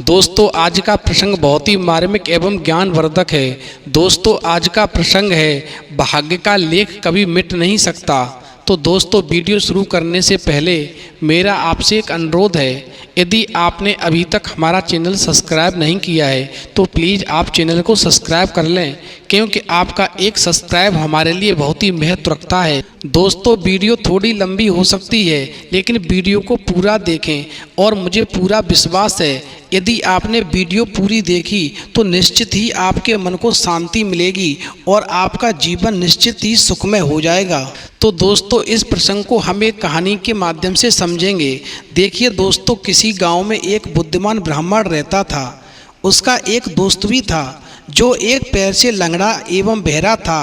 दोस्तों आज का प्रसंग बहुत ही मार्मिक एवं ज्ञानवर्धक है। दोस्तों आज का प्रसंग है भाग्य का लेख कभी मिट नहीं सकता। तो दोस्तों वीडियो शुरू करने से पहले मेरा आपसे एक अनुरोध है, यदि आपने अभी तक हमारा चैनल सब्सक्राइब नहीं किया है तो प्लीज़ आप चैनल को सब्सक्राइब कर लें, क्योंकि आपका एक सब्सक्राइब हमारे लिए बहुत ही महत्व रखता है। दोस्तों वीडियो थोड़ी लंबी हो सकती है, लेकिन वीडियो को पूरा देखें और मुझे पूरा विश्वास है यदि आपने वीडियो पूरी देखी तो निश्चित ही आपके मन को शांति मिलेगी और आपका जीवन निश्चित ही सुखमय हो जाएगा। तो दोस्तों इस प्रसंग को हम एक कहानी के माध्यम से समझेंगे। देखिए दोस्तों, किसी गांव में एक बुद्धिमान ब्राह्मण रहता था। उसका एक दोस्त भी था जो एक पैर से लंगड़ा एवं बहरा था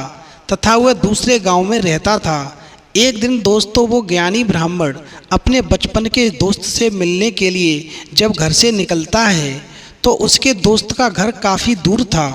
तथा वह दूसरे गांव में रहता था। एक दिन दोस्तों वो ज्ञानी ब्राह्मण अपने बचपन के दोस्त से मिलने के लिए जब घर से निकलता है तो उसके दोस्त का घर काफ़ी दूर था।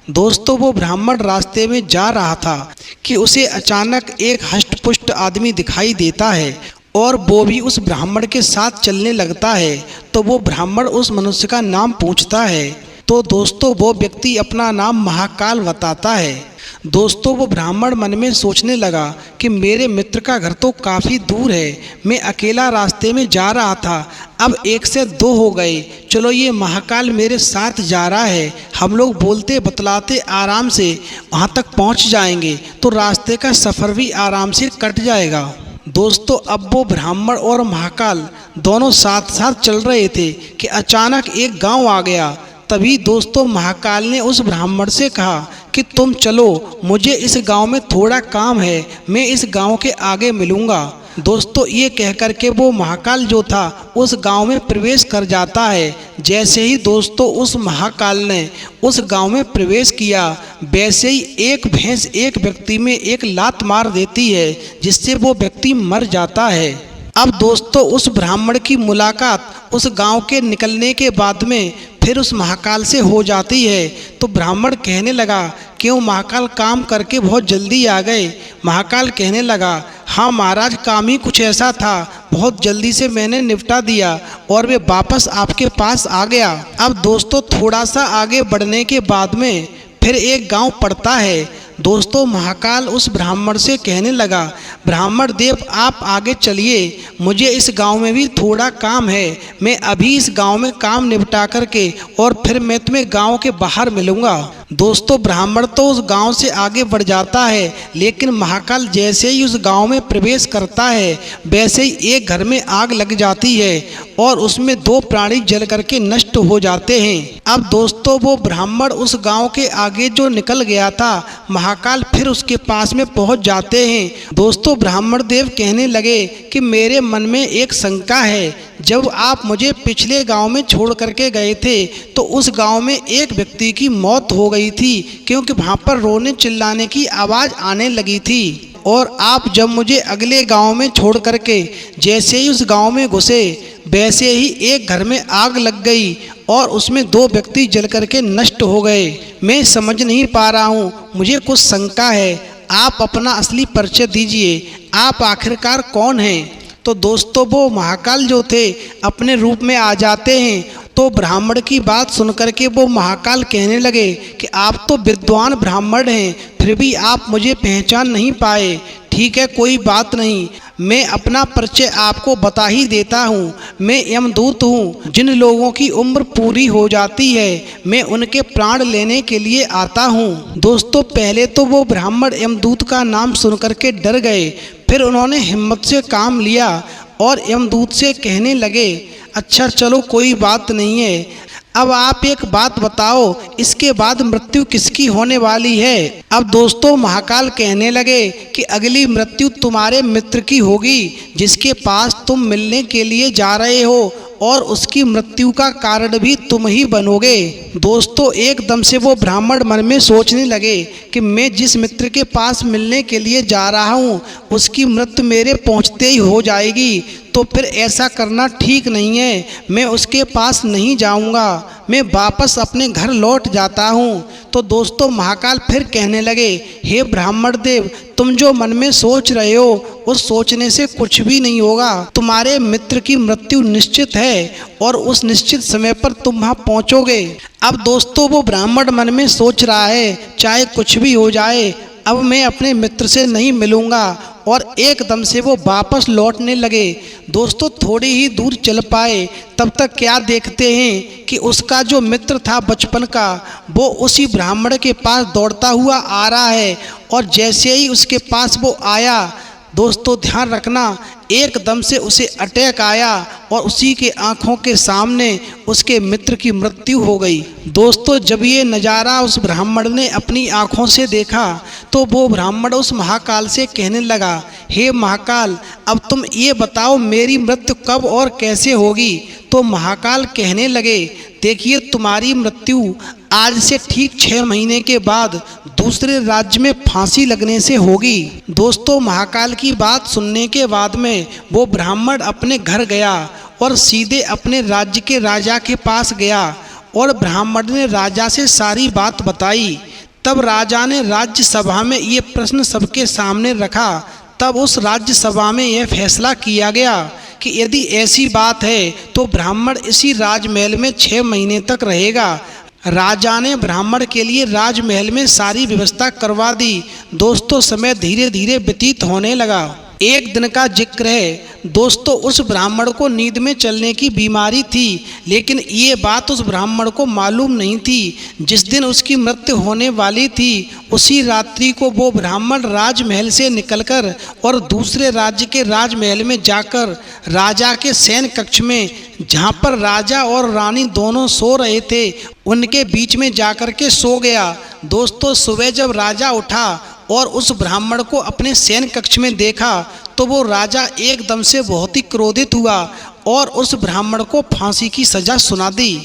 दोस्तों वो ब्राह्मण रास्ते में जा रहा था कि उसे अचानक एक हष्ट-पुष्ट आदमी दिखाई देता है और वो भी उस ब्राह्मण के साथ चलने लगता है। तो वो ब्राह्मण उस मनुष्य का नाम पूछता है तो दोस्तों वो व्यक्ति अपना नाम महाकाल बताता है। दोस्तों वो ब्राह्मण मन में सोचने लगा कि मेरे मित्र का घर तो काफ़ी दूर है, मैं अकेला रास्ते में जा रहा था, अब 1 से 2 हो गए, चलो ये महाकाल मेरे साथ जा रहा है, हम लोग बोलते बतलाते आराम से वहाँ तक पहुँच जाएंगे तो रास्ते का सफ़र भी आराम से कट जाएगा। दोस्तों अब वो ब्राह्मण और महाकाल दोनों साथ साथ चल रहे थे कि अचानक एक गाँव आ गया। तभी दोस्तों महाकाल ने उस ब्राह्मण से कहा कि तुम चलो, मुझे इस गांव में थोड़ा काम है, मैं इस गांव के आगे मिलूंगा। दोस्तों ये कहकर के वो महाकाल जो था उस गांव में प्रवेश कर जाता है। जैसे ही दोस्तों उस महाकाल ने उस गांव में प्रवेश किया, वैसे ही एक भैंस एक व्यक्ति में एक लात मार देती है, जिससे वो व्यक्ति मर जाता है। अब दोस्तों उस ब्राह्मण की मुलाकात उस गांव के निकलने के बाद में फिर उस महाकाल से हो जाती है। तो ब्राह्मण कहने लगा, क्यों महाकाल, काम करके बहुत जल्दी आ गए? महाकाल कहने लगा, हाँ महाराज, काम ही कुछ ऐसा था, बहुत जल्दी से मैंने निपटा दिया और मैं वापस आपके पास आ गया। अब दोस्तों थोड़ा सा आगे बढ़ने के बाद में फिर एक गांव पड़ता है। दोस्तों महाकाल उस ब्राह्मण से कहने लगा, ब्राह्मण देव आप आगे चलिए, मुझे इस गांव में भी थोड़ा काम है, मैं अभी इस गांव में काम निपटा करके और फिर मैं तुम्हें गांव के बाहर मिलूंगा। दोस्तों ब्राह्मण तो उस गांव से आगे बढ़ जाता है, लेकिन महाकाल जैसे ही उस गांव में प्रवेश करता है वैसे ही एक घर में आग लग जाती है और उसमें 2 प्राणी जल करके नष्ट हो जाते हैं। अब दोस्तों वो ब्राह्मण उस गांव के आगे जो निकल गया था, महाकाल फिर उसके पास में पहुंच जाते हैं। दोस्तों ब्राह्मण देव कहने लगे कि मेरे मन में एक शंका है, जब आप मुझे पिछले गांव में छोड़ करके गए थे तो उस गांव में एक व्यक्ति की मौत हो गई थी, क्योंकि वहाँ पर रोने चिल्लाने की आवाज़ आने लगी थी। और आप जब मुझे अगले गांव में छोड़ करके जैसे ही उस गांव में घुसे वैसे ही एक घर में आग लग गई और उसमें 2 व्यक्ति जल करके नष्ट हो गए। मैं समझ नहीं पा रहा हूँ, मुझे कुछ शंका है, आप अपना असली परिचय दीजिए, आप आखिरकार कौन हैं? तो दोस्तों वो महाकाल जो थे अपने रूप में आ जाते हैं। तो ब्राह्मण की बात सुनकर के वो महाकाल कहने लगे कि आप तो विद्वान ब्राह्मण हैं, फिर भी आप मुझे पहचान नहीं पाए। ठीक है, कोई बात नहीं, मैं अपना परिचय आपको बता ही देता हूँ। मैं यमदूत हूँ। जिन लोगों की उम्र पूरी हो जाती है मैं उनके प्राण लेने के लिए आता हूँ। दोस्तों पहले तो वो ब्राह्मण यमदूत का नाम सुनकर के डर गए, फिर उन्होंने हिम्मत से काम लिया और यमदूत से कहने लगे, अच्छा चलो कोई बात नहीं है, अब आप एक बात बताओ, इसके बाद मृत्यु किसकी होने वाली है? अब दोस्तों महाकाल कहने लगे कि अगली मृत्यु तुम्हारे मित्र की होगी, जिसके पास तुम मिलने के लिए जा रहे हो, और उसकी मृत्यु का कारण भी तुम ही बनोगे। दोस्तों एकदम से वो ब्राह्मण मन में सोचने लगे कि मैं जिस मित्र के पास मिलने के लिए जा रहा हूँ उसकी मृत्यु मेरे पहुँचते ही हो जाएगी, तो फिर ऐसा करना ठीक नहीं है, मैं उसके पास नहीं जाऊँगा, मैं वापस अपने घर लौट जाता हूँ। तो दोस्तों महाकाल फिर कहने लगे, हे ब्राह्मण देव, तुम जो मन में सोच रहे हो उस सोचने से कुछ भी नहीं होगा। तुम्हारे मित्र की मृत्यु निश्चित है और उस निश्चित समय पर तुम वहाँ पहुँचोगे। अब दोस्तों वो ब्राह्मण मन में सोच रहा है, चाहे कुछ भी हो जाए, अब मैं अपने मित्र से नहीं मिलूंगा, और एकदम से वो वापस लौटने लगे। दोस्तों थोड़ी ही दूर चल पाए, तब तक क्या देखते हैं कि उसका जो मित्र था बचपन का, वो उसी ब्राह्मण के पास दौड़ता हुआ आ रहा है। और जैसे ही उसके पास वो आया, दोस्तों ध्यान रखना, एकदम से उसे अटैक आया और उसी के आंखों के सामने उसके मित्र की मृत्यु हो गई। दोस्तों जब ये नज़ारा उस ब्राह्मण ने अपनी आंखों से देखा तो वो ब्राह्मण उस महाकाल से कहने लगा, हे महाकाल, अब तुम ये बताओ मेरी मृत्यु कब और कैसे होगी। तो महाकाल कहने लगे, देखिए तुम्हारी मृत्यु आज से ठीक 6 महीने के बाद दूसरे राज्य में फांसी लगने से होगी। दोस्तों महाकाल की बात सुनने के बाद में वो ब्राह्मण अपने घर गया और सीधे अपने राज्य के राजा के पास गया और ब्राह्मण ने राजा से सारी बात बताई। तब राजा ने राज्य सभा में ये प्रश्न सबके सामने रखा। तब उस राज्य सभा में यह फैसला किया गया कि यदि ऐसी बात है तो ब्राह्मण इसी राजमहल में 6 महीने तक रहेगा। राजा ने ब्राह्मण के लिए राजमहल में सारी व्यवस्था करवा दी। दोस्तों समय धीरे धीरे व्यतीत होने लगा। एक दिन का जिक्र है। दोस्तों उस ब्राह्मण को नींद में चलने की बीमारी थी, लेकिन ये बात उस ब्राह्मण को मालूम नहीं थी। जिस दिन उसकी मृत्यु होने वाली थी उसी रात्रि को वो ब्राह्मण राजमहल से निकलकर और दूसरे राज्य के राजमहल में जाकर राजा के शयन कक्ष में, जहाँ पर राजा और रानी दोनों सो रहे थे, उनके बीच में जाकर के सो गया। दोस्तों सुबह जब राजा उठा और उस ब्राह्मण को अपने शयन कक्ष में देखा तो वो राजा एकदम से बहुत ही क्रोधित हुआ और उस ब्राह्मण को फांसी की सज़ा सुना दी।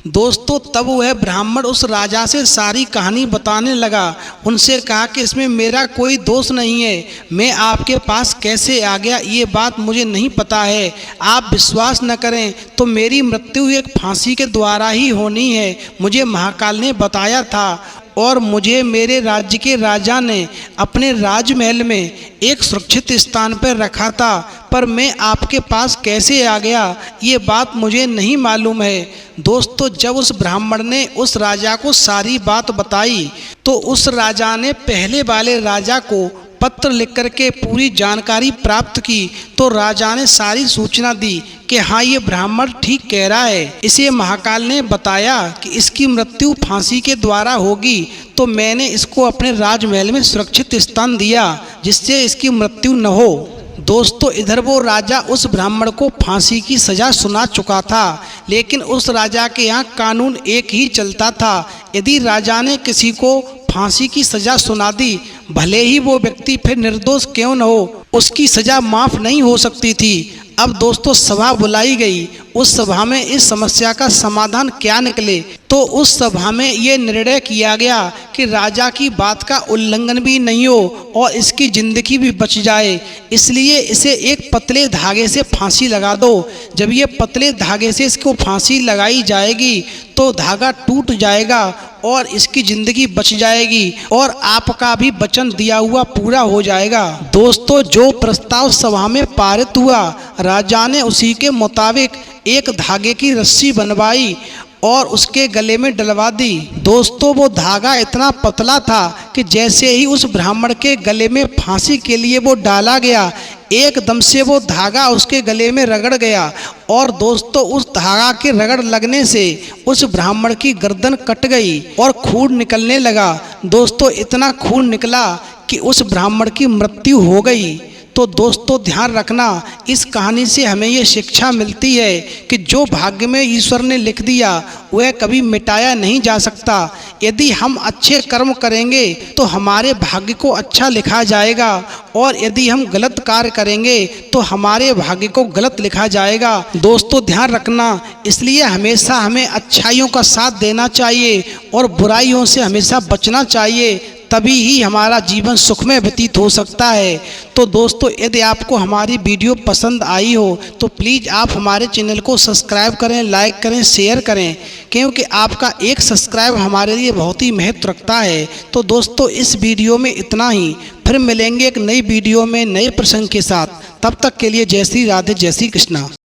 दोस्तों तब वह ब्राह्मण उस राजा से सारी कहानी बताने लगा। उनसे कहा कि इसमें मेरा कोई दोष नहीं है, मैं आपके पास कैसे आ गया ये बात मुझे नहीं पता है। आप विश्वास न करें तो मेरी मृत्यु एक फांसी के द्वारा ही होनी है, मुझे महाकाल ने बताया था और मुझे मेरे राज्य के राजा ने अपने राजमहल में एक सुरक्षित स्थान पर रखा था, पर मैं आपके पास कैसे आ गया ये बात मुझे नहीं मालूम है। दोस्तों जब उस ब्राह्मण ने उस राजा को सारी बात बताई तो उस राजा ने पहले वाले राजा को पत्र लिख करके पूरी जानकारी प्राप्त की। तो राजा ने सारी सूचना दी कि हाँ ये ब्राह्मण ठीक कह रहा है। इसे महाकाल ने बताया कि इसकी मृत्यु फांसी के द्वारा होगी, तो मैंने इसको अपने राजमहल में सुरक्षित स्थान दिया जिससे इसकी मृत्यु न हो। दोस्तों इधर वो राजा उस ब्राह्मण को फांसी की सज़ा सुना चुका था, लेकिन उस राजा के यहाँ कानून एक ही चलता था। यदि राजा ने किसी को फांसी की सज़ा सुना दी, भले ही वो व्यक्ति फिर निर्दोष क्यों न हो, उसकी सज़ा माफ़ नहीं हो सकती थी। अब दोस्तों सभा बुलाई गई। उस सभा में इस समस्या का समाधान क्या निकले, तो उस सभा में ये निर्णय किया गया कि राजा की बात का उल्लंघन भी नहीं हो और इसकी ज़िंदगी भी बच जाए, इसलिए इसे एक पतले धागे से फांसी लगा दो। जब ये पतले धागे से इसको फांसी लगाई जाएगी तो धागा टूट जाएगा और इसकी ज़िंदगी बच जाएगी और आपका भी वचन दिया हुआ पूरा हो जाएगा। दोस्तों जो प्रस्ताव सभा में पारित हुआ, राजा ने उसी के मुताबिक एक धागे की रस्सी बनवाई और उसके गले में डलवा दी। दोस्तों वो धागा इतना पतला था कि जैसे ही उस ब्राह्मण के गले में फांसी के लिए वो डाला गया, एकदम से वो धागा उसके गले में रगड़ गया और दोस्तों उस धागा के रगड़ लगने से उस ब्राह्मण की गर्दन कट गई और खून निकलने लगा। दोस्तों इतना खून निकला कि उस ब्राह्मण की मृत्यु हो गई। तो दोस्तों ध्यान रखना, इस कहानी से हमें ये शिक्षा मिलती है कि जो भाग्य में ईश्वर ने लिख दिया वह कभी मिटाया नहीं जा सकता। यदि हम अच्छे कर्म करेंगे तो हमारे भाग्य को अच्छा लिखा जाएगा और यदि हम गलत कार्य करेंगे तो हमारे भाग्य को गलत लिखा जाएगा। दोस्तों ध्यान रखना, इसलिए हमेशा हमें अच्छाइयों का साथ देना चाहिए और बुराइयों से हमेशा बचना चाहिए, तभी ही हमारा जीवन सुखमय व्यतीत हो सकता है। तो दोस्तों, यदि आपको हमारी वीडियो पसंद आई हो तो प्लीज़ आप हमारे चैनल को सब्सक्राइब करें, लाइक करें, शेयर करें, क्योंकि आपका एक सब्सक्राइब हमारे लिए बहुत ही महत्व रखता है। तो दोस्तों, इस वीडियो में इतना ही। फिर मिलेंगे एक नई वीडियो में नए प्रसंग के साथ। तब तक के लिए जय श्री राधे, जय श्री कृष्णा।